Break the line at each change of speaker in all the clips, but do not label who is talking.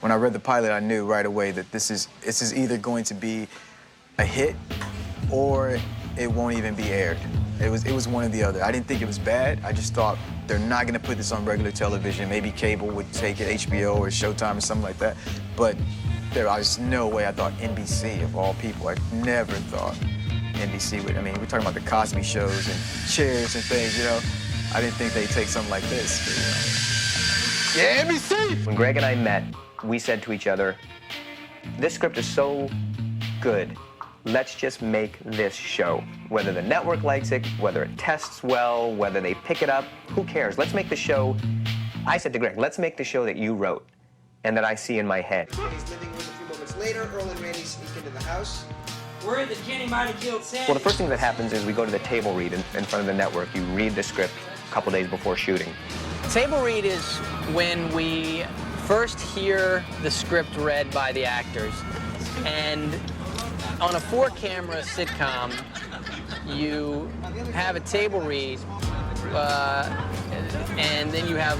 When I read the pilot, I knew right away that this is either going to be a hit or it won't even be aired. It was one or the other. I didn't think it was bad. I just thought they're not going to put this on regular television. Maybe cable would take it, HBO or Showtime or something like that. But there was no way I thought NBC, of all people. I never thought NBC would. I mean, we're talking about the Cosby shows and Cheers and things, you know. I didn't think they'd take something like this. You know? Yeah, NBC!
When Greg and I met, we said to each other, this script is so good. Let's just make this show. Whether the network likes it, whether it tests well, whether they pick it up, who cares? Let's make the show. I said to Greg, let's make the show that you wrote and that I see in my head.
Randy's living room a few moments later, Earl and Randy sneak into the house.
Worried that Kenny might have killed Sandy.
Well, the first thing that happens is we go to the table read in front of the network. You read the script a couple days before shooting.
Table read is when we first hear the script read by the actors. And on a 4-camera sitcom, you have a table read, and then you have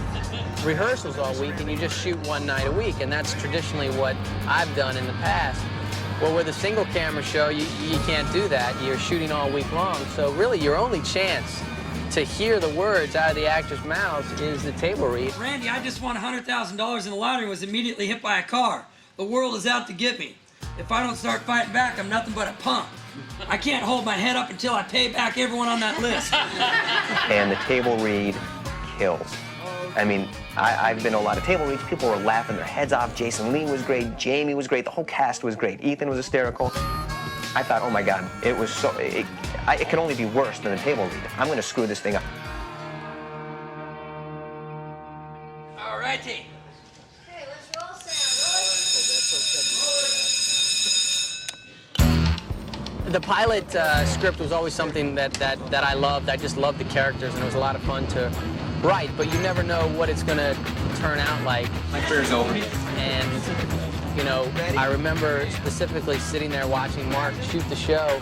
rehearsals all week, and you just shoot one night a week, and that's traditionally what I've done in the past. Well, with a single-camera show, you can't do that. You're shooting all week long, so really your only chance to hear the words out of the actors' mouths is the table read.
Randy, I just won $100,000 in the lottery and was immediately hit by a car. The world is out to get me. If I don't start fighting back, I'm nothing but a punk. I can't hold my head up until I pay back everyone on that list.
And the table read kills. I mean, I've been to a lot of table reads. People were laughing their heads off. Jason Lee was great. Jamie was great. The whole cast was great. Ethan was hysterical. I thought, oh my God, it was so, it can only be worse than the table read. I'm going to screw this thing up.
All righty.
Okay, let's roll sound.
The pilot script was always something that I loved. I just loved the characters, and it was a lot of fun to write, but you never know what it's going to turn out like.
My career's over.
And, you know, I remember specifically sitting there watching Mark shoot the show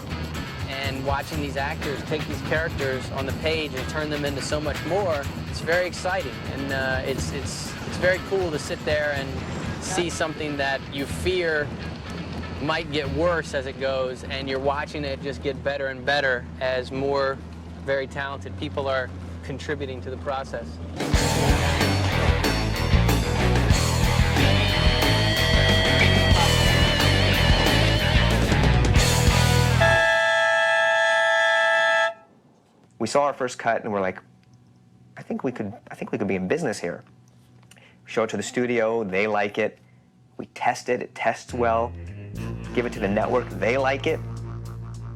and watching these actors take these characters on the page and turn them into so much more. It's very exciting, and it's very cool to sit there and see something that you fear might get worse as it goes, and you're watching it just get better and better as more very talented people are contributing to the process.
We saw our first cut and we're like, I think we could be in business here. We show it to the studio, they like it. We test it, it tests well. Give it to the network, they like it.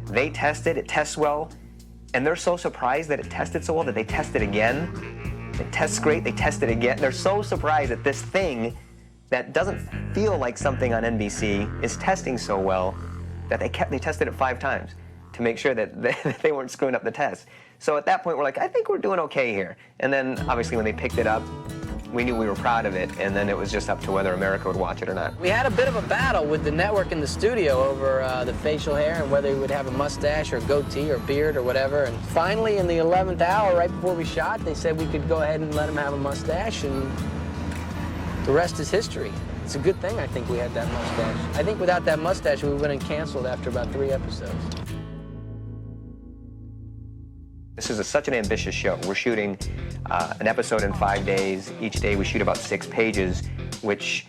They test it, it tests well. And they're so surprised that it tested so well that they test it again. It tests great, they test it again. They're so surprised that this thing that doesn't feel like something on NBC is testing so well that they tested it 5 times to make sure that they weren't screwing up the test. So at that point, we're like, I think we're doing okay here. And then obviously when they picked it up, we knew we were proud of it, and then it was just up to whether America would watch it or not.
We had a bit of a battle with the network and the studio over the facial hair and whether he would have a mustache or goatee or beard or whatever. And finally, in the 11th hour, right before we shot, they said we could go ahead and let him have a mustache, and the rest is history. It's a good thing, I think, we had that mustache. I think without that mustache, we would have been canceled after about 3 episodes.
This is such an ambitious show. We're shooting an episode in 5 days. Each day we shoot about 6 pages, which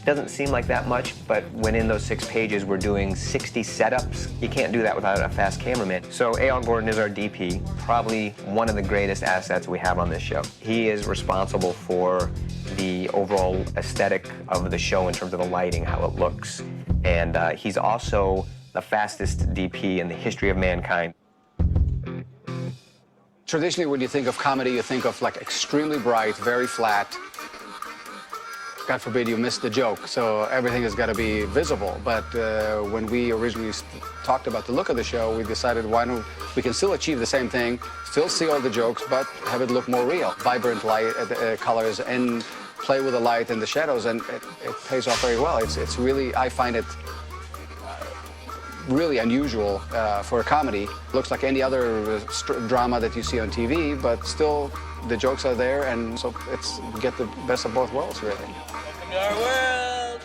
doesn't seem like that much, but when in those 6 pages we're doing 60 setups. You can't do that without a fast cameraman. So Earl Gordon is our DP, probably one of the greatest assets we have on this show. He is responsible for the overall aesthetic of the show in terms of the lighting, how it looks, and he's also the fastest DP in the history of mankind.
Traditionally, when you think of comedy, you think of like extremely bright, very flat. God forbid you miss the joke, so everything has got to be visible. But when we originally talked about the look of the show, we decided why don't we can still achieve the same thing, still see all the jokes, but have it look more real. Vibrant light, colors, and play with the light and the shadows, and it pays off very well. It's really, I find it really unusual for a comedy. Looks like any other drama that you see on TV, but still the jokes are there, and so it's get the best of both worlds, really.
Welcome to our world.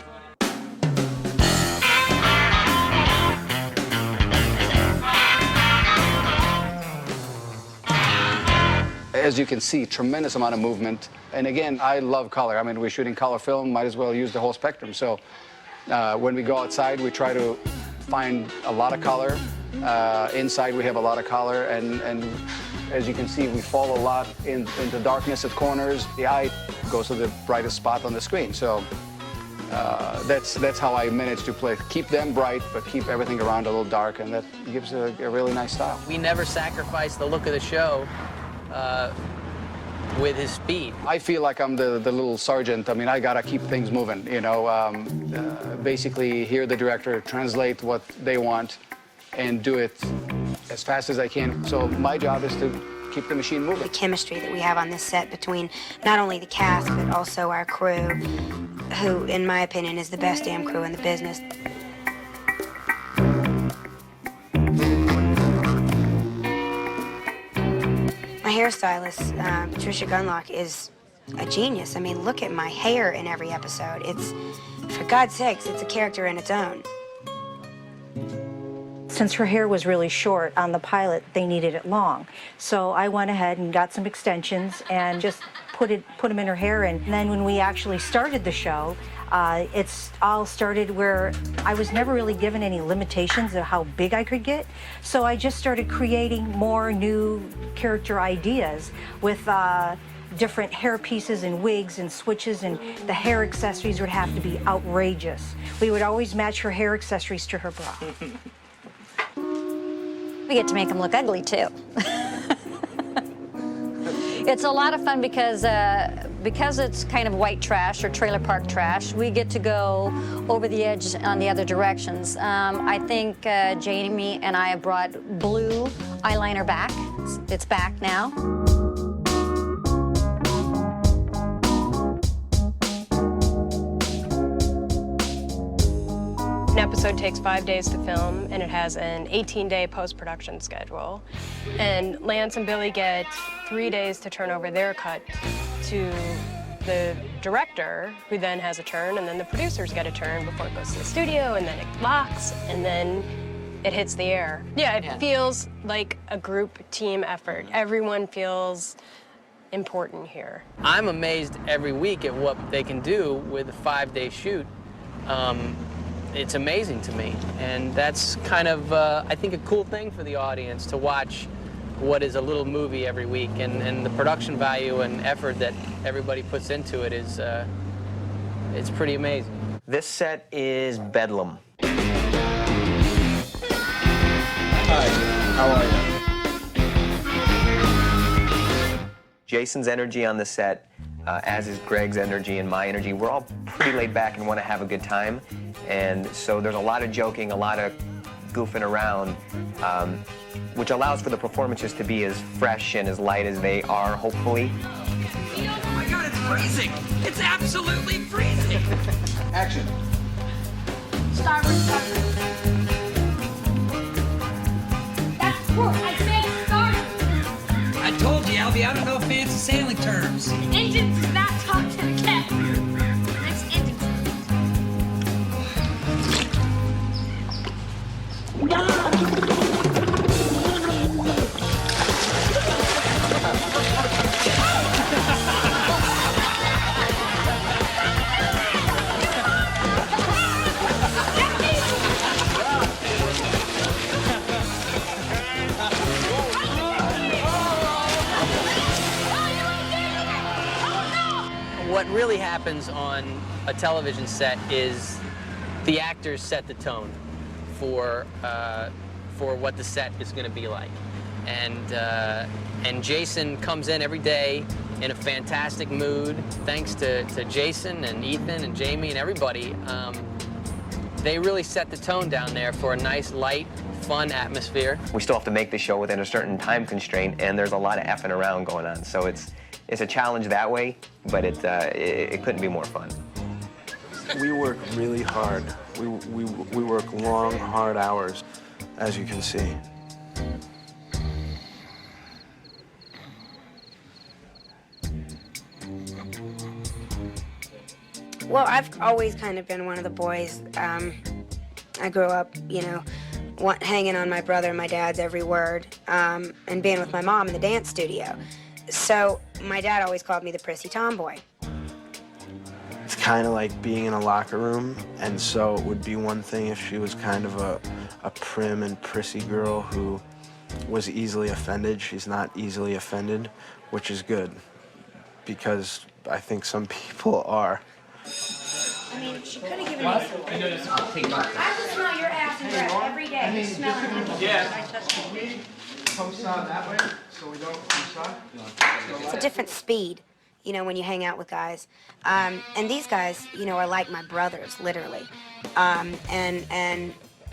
As you can see, tremendous amount of movement. And again, I love color. I mean, we're shooting color film, might as well use the whole spectrum. So when we go outside, we try to find a lot of color. Inside, we have a lot of color. And as you can see, we fall a lot into darkness at corners. The eye goes to the brightest spot on the screen. So that's how I manage to play. Keep them bright, but keep everything around a little dark, and that gives a really nice style.
We never sacrifice the look of the show with his speed.
I feel like I'm the little sergeant. I mean, I gotta keep things moving, you know. Basically, hear the director, translate what they want, and do it as fast as I can. So my job is to keep the machine moving.
The chemistry that we have on this set between not only the cast, but also our crew, who, in my opinion, is the best damn crew in the business. My hairstylist, Patricia Gunlock, is a genius. I mean, look at my hair in every episode. It's, for God's sakes, it's a character in its own.
Since her hair was really short on the pilot, they needed it long. So I went ahead and got some extensions and just put them in her hair. And then when we actually started the show, it's all started where I was never really given any limitations of how big I could get. So I just started creating more new character ideas with different hair pieces and wigs and switches, and the hair accessories would have to be outrageous. We would always match her hair accessories to her bra.
We get to make them look ugly, too. It's a lot of fun because it's kind of white trash or trailer park trash. We get to go over the edge on the other directions. I think Jamie and I have brought blue eyeliner back. It's back now.
An episode takes 5 days to film, and it has an 18-day post-production schedule. And Lance and Billy get 3 days to turn over their cut to the director, who then has a turn, and then the producers get a turn before it goes to the studio, and then it locks, and then it hits the air. Yeah, it feels like a group team effort. Everyone feels important here.
I'm amazed every week at what they can do with a 5-day shoot. It's amazing to me, and that's kind of, I think, a cool thing for the audience to watch what is a little movie every week, and the production value and effort that everybody puts into it is, it's pretty amazing.
This set is bedlam.
Hi, how are you?
Jason's energy on the set, as is Greg's energy and my energy. We're all pretty laid back and want to have a good time. And so there's a lot of joking, a lot of goofing around, which allows for the performances to be as fresh and as light as they are, hopefully.
Oh my God, it's freezing! It's absolutely freezing!
Action.
Starboard, starboard. That's port. I said starboard.
I told you, Albie, I don't know fancy sailing terms.
Engines does not talk to the captain. Next engine.
What really happens on a television set is the actors set the tone for what the set is going to be like, and Jason comes in every day in a fantastic mood. Thanks to Jason and Ethan and Jamie and everybody, they really set the tone down there for a nice, light, fun atmosphere.
We still have to make the show within a certain time constraint, and there's a lot of effing around going on. So it's a challenge that way, but it couldn't be more fun.
We work really hard
We work long, hard hours, as you can see.
Well, I've always kind of been one of the boys. I grew up, you know, hanging on my brother and my dad's every word, and being with my mom in the dance studio. So my dad always called me the prissy tomboy.
It's kind of like being in a locker room, and so it would be one thing if she was kind of a prim and prissy girl who was easily offended. She's not easily offended, which is good, because I think some people are.
I mean, she could have given me some. I can smell your ass and breath every day. You're smelling it.
Yeah. Post on that way, so we don't post on.
It's a different speed, you know, when you hang out with guys. And these guys, you know, are like my brothers, literally. And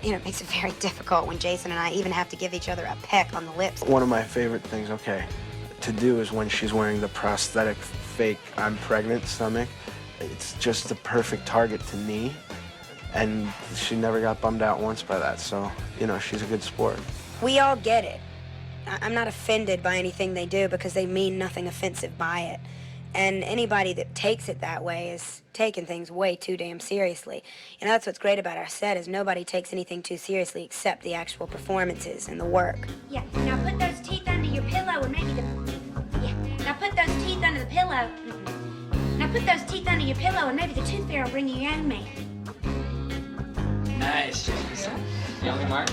you know, it makes it very difficult when Jason and I even have to give each other a peck on the lips.
One of my favorite things, to do is when she's wearing the prosthetic fake I'm pregnant stomach. It's just the perfect target to knee, and she never got bummed out once by that, so, you know, she's a good sport.
We all get it. I'm not offended by anything they do because they mean nothing offensive by it. And anybody that takes it that way is taking things way too damn seriously. You know, that's what's great about our set is nobody takes anything too seriously except the actual performances and the work.
Yeah, now put those teeth under your pillow and maybe yeah, now put those teeth under the pillow. Now put those teeth under your pillow and maybe the tooth fairy will bring you your own man.
Nice, Jason. Young Mark.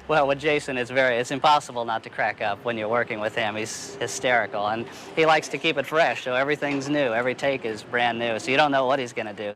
Well, with Jason, it's impossible not to crack up when you're working with him. He's hysterical, and he likes to keep it fresh, so everything's new. Every take is brand new, so you don't know what he's going to do.